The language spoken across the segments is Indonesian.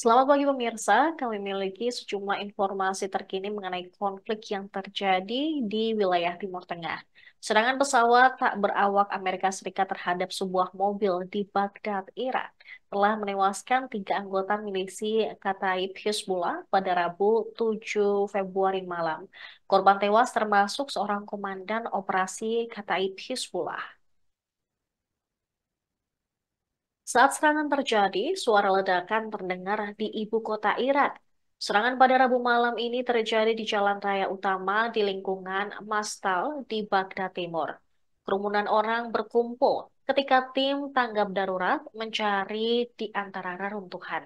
Selamat pagi pemirsa, kami memiliki sejumlah informasi terkini mengenai konflik yang terjadi di wilayah Timur Tengah. Serangan pesawat tak berawak Amerika Serikat terhadap sebuah mobil di Baghdad, Irak, telah menewaskan 3 anggota milisi Kataib Hizbullah pada Rabu 7 Februari malam. Korban tewas termasuk seorang komandan operasi Kataib Hizbullah. Saat serangan terjadi, suara ledakan terdengar di ibu kota Irak. Serangan pada Rabu malam ini terjadi di jalan raya utama di lingkungan Mastal di Baghdad Timur. Kerumunan orang berkumpul ketika tim tanggap darurat mencari di antara reruntuhan.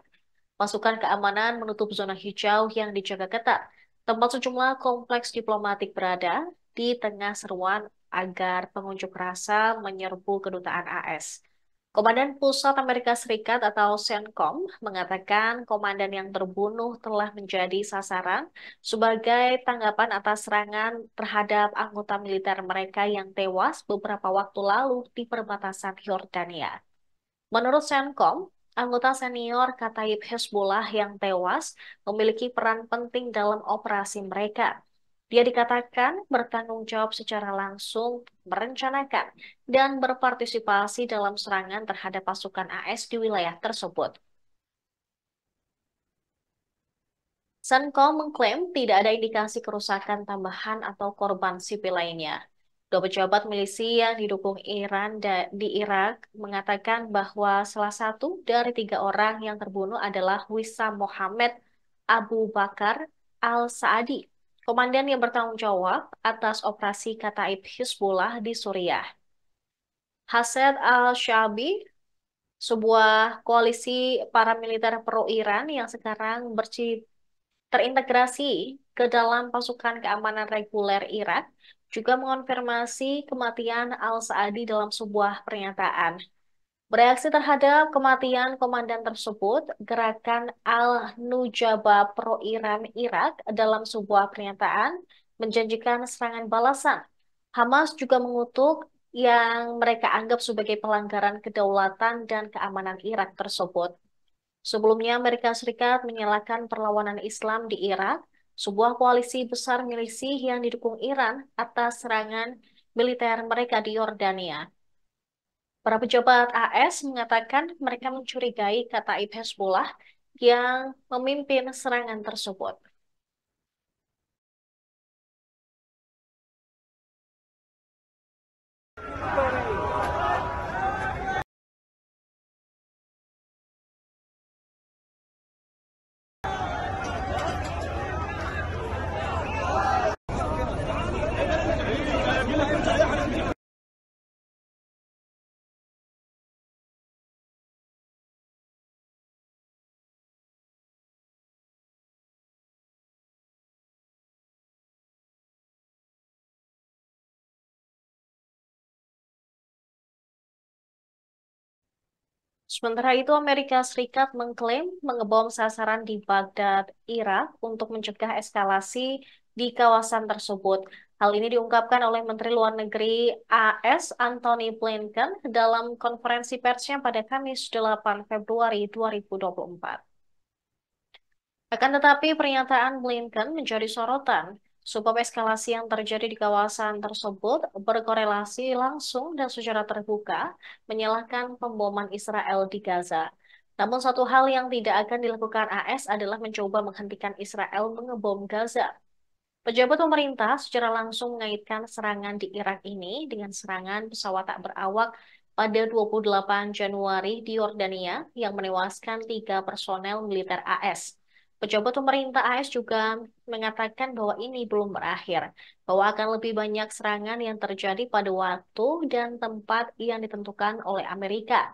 Pasukan keamanan menutup zona hijau yang dijaga ketat, tempat sejumlah kompleks diplomatik berada di tengah seruan agar pengunjuk rasa menyerbu kedutaan AS. Komandan Pusat Amerika Serikat atau CENTCOM mengatakan komandan yang terbunuh telah menjadi sasaran sebagai tanggapan atas serangan terhadap anggota militer mereka yang tewas beberapa waktu lalu di perbatasan Yordania. Menurut CENTCOM, anggota senior Kataib Hezbollah yang tewas memiliki peran penting dalam operasi mereka. Dia dikatakan bertanggung jawab secara langsung, merencanakan, dan berpartisipasi dalam serangan terhadap pasukan AS di wilayah tersebut. CENTCOM mengklaim tidak ada indikasi kerusakan tambahan atau korban sipil lainnya. Dua pejabat milisi yang didukung Iran di Irak mengatakan bahwa salah satu dari 3 orang yang terbunuh adalah Wissam Mohammed Abu Bakar al-Saadi, komandan yang bertanggung jawab atas operasi Kataib Hizbullah di Suriah. Hased al-Shaabi, sebuah koalisi paramiliter pro-Iran yang sekarang terintegrasi ke dalam pasukan keamanan reguler Irak, juga mengonfirmasi kematian al-Saadi dalam sebuah pernyataan. Bereaksi terhadap kematian komandan tersebut, gerakan Al-Nujaba pro-Iran Irak dalam sebuah pernyataan menjanjikan serangan balasan. Hamas juga mengutuk yang mereka anggap sebagai pelanggaran kedaulatan dan keamanan Irak tersebut. Sebelumnya, Amerika Serikat menyalakan perlawanan Islam di Irak, sebuah koalisi besar milisi yang didukung Iran atas serangan militer mereka di Yordania. Para pejabat AS mengatakan mereka mencurigai Kataib Hezbollah yang memimpin serangan tersebut. Sementara itu, Amerika Serikat mengklaim mengebom sasaran di Baghdad, Irak, untuk mencegah eskalasi di kawasan tersebut. Hal ini diungkapkan oleh Menteri Luar Negeri AS Antony Blinken dalam konferensi persnya pada Kamis 8 Februari 2024. Akan tetapi, pernyataan Blinken menjadi sorotan, sebab eskalasi yang terjadi di kawasan tersebut berkorelasi langsung dan secara terbuka menyalahkan pemboman Israel di Gaza. Namun satu hal yang tidak akan dilakukan AS adalah mencoba menghentikan Israel mengebom Gaza. Pejabat pemerintah secara langsung mengaitkan serangan di Irak ini dengan serangan pesawat tak berawak pada 28 Januari di Yordania yang menewaskan 3 personel militer AS. Pejabat pemerintah AS juga mengatakan bahwa ini belum berakhir, bahwa akan lebih banyak serangan yang terjadi pada waktu dan tempat yang ditentukan oleh Amerika.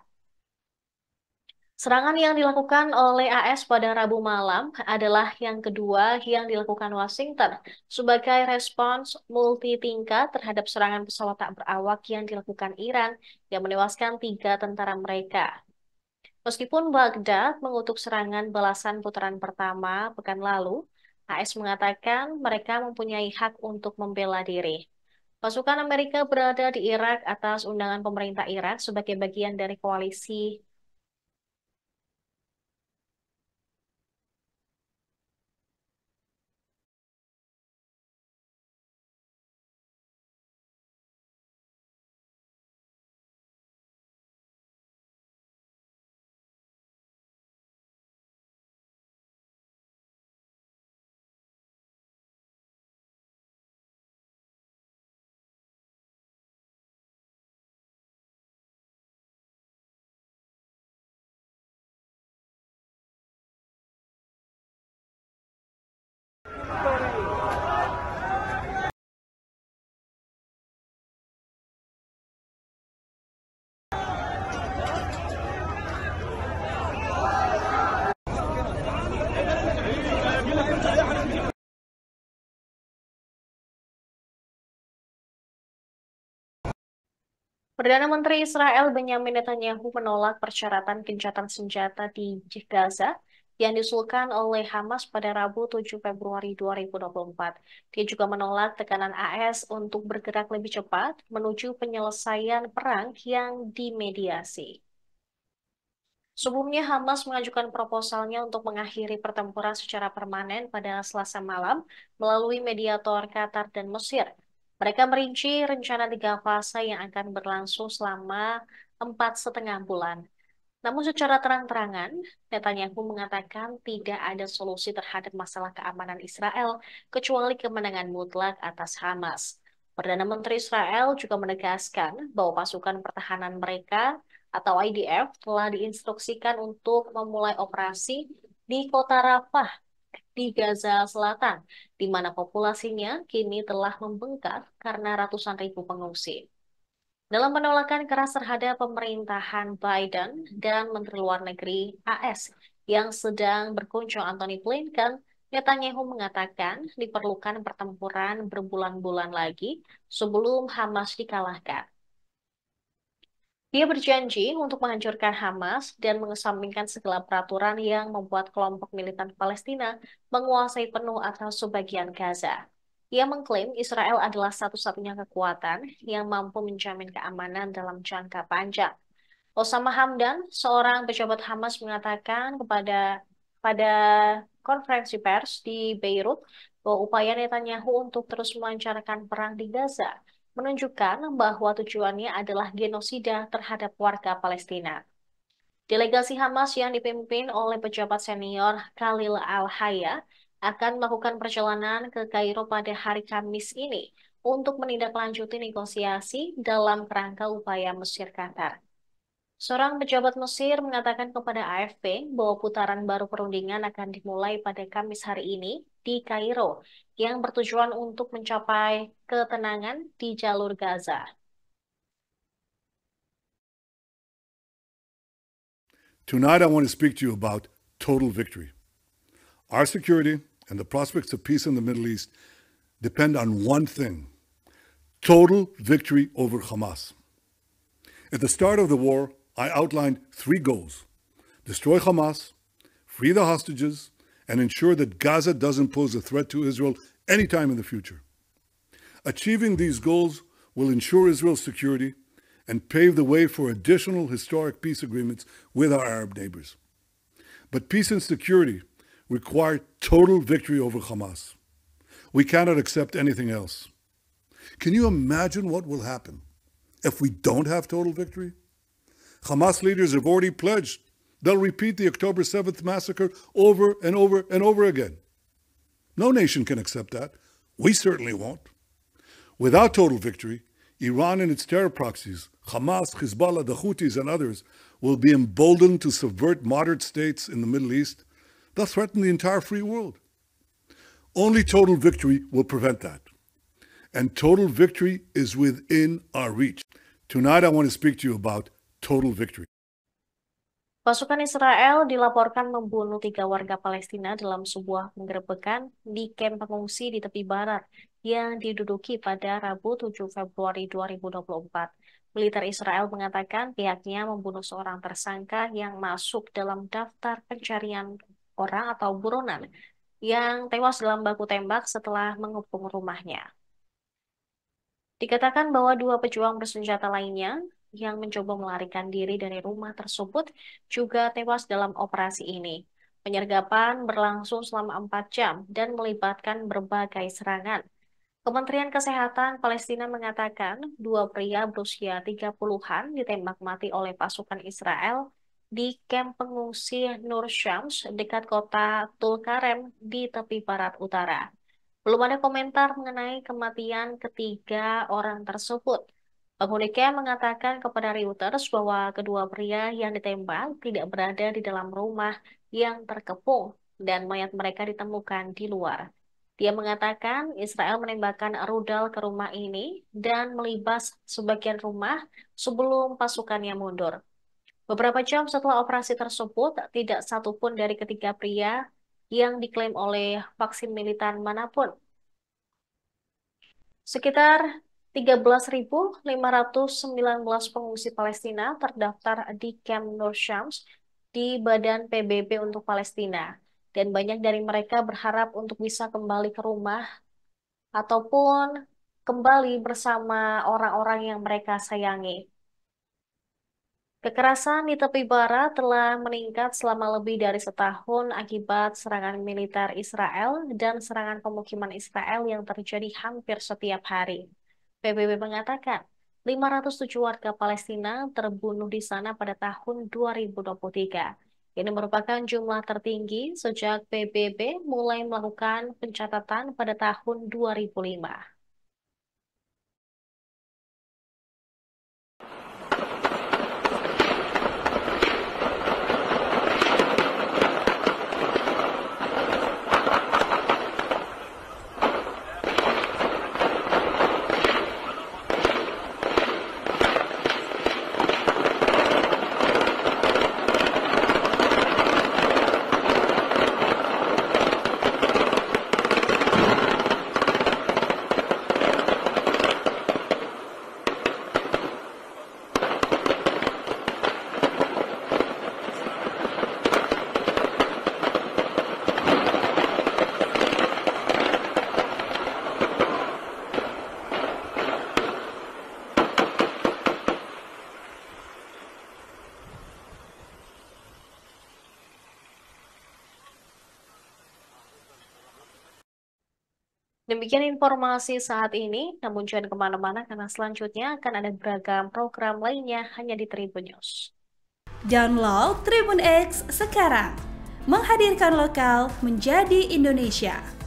Serangan yang dilakukan oleh AS pada Rabu malam adalah yang kedua yang dilakukan Washington sebagai respons multi-tingkat terhadap serangan pesawat tak berawak yang dilakukan Iran yang menewaskan 3 tentara mereka. Meskipun Baghdad mengutuk serangan balasan putaran pertama pekan lalu, AS mengatakan mereka mempunyai hak untuk membela diri. Pasukan Amerika berada di Irak atas undangan pemerintah Irak sebagai bagian dari koalisi Perdana Menteri Israel Benyamin Netanyahu menolak persyaratan gencatan senjata di Gaza yang diusulkan oleh Hamas pada Rabu 7 Februari 2024. Dia juga menolak tekanan AS untuk bergerak lebih cepat menuju penyelesaian perang yang dimediasi. Sebelumnya, Hamas mengajukan proposalnya untuk mengakhiri pertempuran secara permanen pada Selasa malam melalui mediator Qatar dan Mesir. Mereka merinci rencana 3 fase yang akan berlangsung selama 4,5 bulan. Namun secara terang-terangan, Netanyahu mengatakan tidak ada solusi terhadap masalah keamanan Israel kecuali kemenangan mutlak atas Hamas. Perdana Menteri Israel juga menegaskan bahwa pasukan pertahanan mereka atau IDF telah diinstruksikan untuk memulai operasi di kota Rafah di Gaza Selatan, di mana populasinya kini telah membengkak karena ratusan ribu pengungsi. Dalam penolakan keras terhadap pemerintahan Biden dan Menteri Luar Negeri AS yang sedang berkunjung Antony Blinken, Netanyahu mengatakan diperlukan pertempuran berbulan-bulan lagi sebelum Hamas dikalahkan. Dia berjanji untuk menghancurkan Hamas dan mengesampingkan segala peraturan yang membuat kelompok militan Palestina menguasai penuh atas sebagian Gaza. Ia mengklaim Israel adalah satu-satunya kekuatan yang mampu menjamin keamanan dalam jangka panjang. Osama Hamdan, seorang pejabat Hamas, mengatakan pada konferensi pers di Beirut bahwa upaya Netanyahu untuk terus melancarkan perang di Gaza menunjukkan bahwa tujuannya adalah genosida terhadap warga Palestina. Delegasi Hamas yang dipimpin oleh pejabat senior Khalil Al-Hayya akan melakukan perjalanan ke Kairo pada hari Kamis ini untuk menindaklanjuti negosiasi dalam kerangka upaya Mesir Qatar. Seorang pejabat Mesir mengatakan kepada AFP bahwa putaran baru perundingan akan dimulai pada Kamis hari ini di Kairo, yang bertujuan untuk mencapai ketenangan di jalur Gaza. Tonight, I want to speak to you about total victory. Our security and the prospects of peace in the Middle East depend on one thing: total victory over Hamas. At the start of the war, I outlined 3 goals: destroy Hamas, free the hostages, and ensure that Gaza doesn't pose a threat to Israel anytime in the future. Achieving these goals will ensure Israel's security and pave the way for additional historic peace agreements with our Arab neighbors. But peace and security require total victory over Hamas. We cannot accept anything else. Can you imagine what will happen if we don't have total victory? Hamas leaders have already pledged they'll repeat the October 7th massacre over and over and over again. No nation can accept that. We certainly won't. Without total victory, Iran and its terror proxies, Hamas, Hezbollah, the Houthis, and others, will be emboldened to subvert moderate states in the Middle East. They'll threaten the entire free world. Only total victory will prevent that. And total victory is within our reach. Tonight, I want to speak to you about total victory. Pasukan Israel dilaporkan membunuh 3 warga Palestina dalam sebuah penggerebekan di kamp pengungsi di tepi barat yang diduduki pada Rabu 7 Februari 2024. Militer Israel mengatakan pihaknya membunuh seorang tersangka yang masuk dalam daftar pencarian orang atau buronan yang tewas dalam baku tembak setelah mengepung rumahnya. Dikatakan bahwa 2 pejuang bersenjata lainnya yang mencoba melarikan diri dari rumah tersebut juga tewas dalam operasi ini. Penyergapan berlangsung selama 4 jam dan melibatkan berbagai serangan. Kementerian Kesehatan Palestina mengatakan 2 pria berusia 30-an ditembak mati oleh pasukan Israel di kamp pengungsi Nur Shams dekat kota Tulkarem di tepi barat utara. Belum ada komentar mengenai kematian ketiga orang tersebut. Penghuni camp mengatakan kepada Reuters bahwa kedua pria yang ditembak tidak berada di dalam rumah yang terkepung dan mayat mereka ditemukan di luar. Dia mengatakan Israel menembakkan rudal ke rumah ini dan melibas sebagian rumah sebelum pasukannya mundur. Beberapa jam setelah operasi tersebut, tidak satupun dari ketiga pria yang diklaim oleh vaksin militan manapun. Sekitar 13.519 pengungsi Palestina terdaftar di Camp Nur Shams di Badan PBB untuk Palestina. Dan banyak dari mereka berharap untuk bisa kembali ke rumah ataupun kembali bersama orang-orang yang mereka sayangi. Kekerasan di tepi barat telah meningkat selama lebih dari setahun akibat serangan militer Israel dan serangan pemukiman Israel yang terjadi hampir setiap hari. PBB mengatakan 507 warga Palestina terbunuh di sana pada tahun 2023. Ini merupakan jumlah tertinggi sejak PBB mulai melakukan pencatatan pada tahun 2005. Demikian informasi saat ini, namun jangan kemana-mana karena selanjutnya akan ada beragam program lainnya hanya di Tribun News. Download Tribun X sekarang, menghadirkan lokal menjadi Indonesia.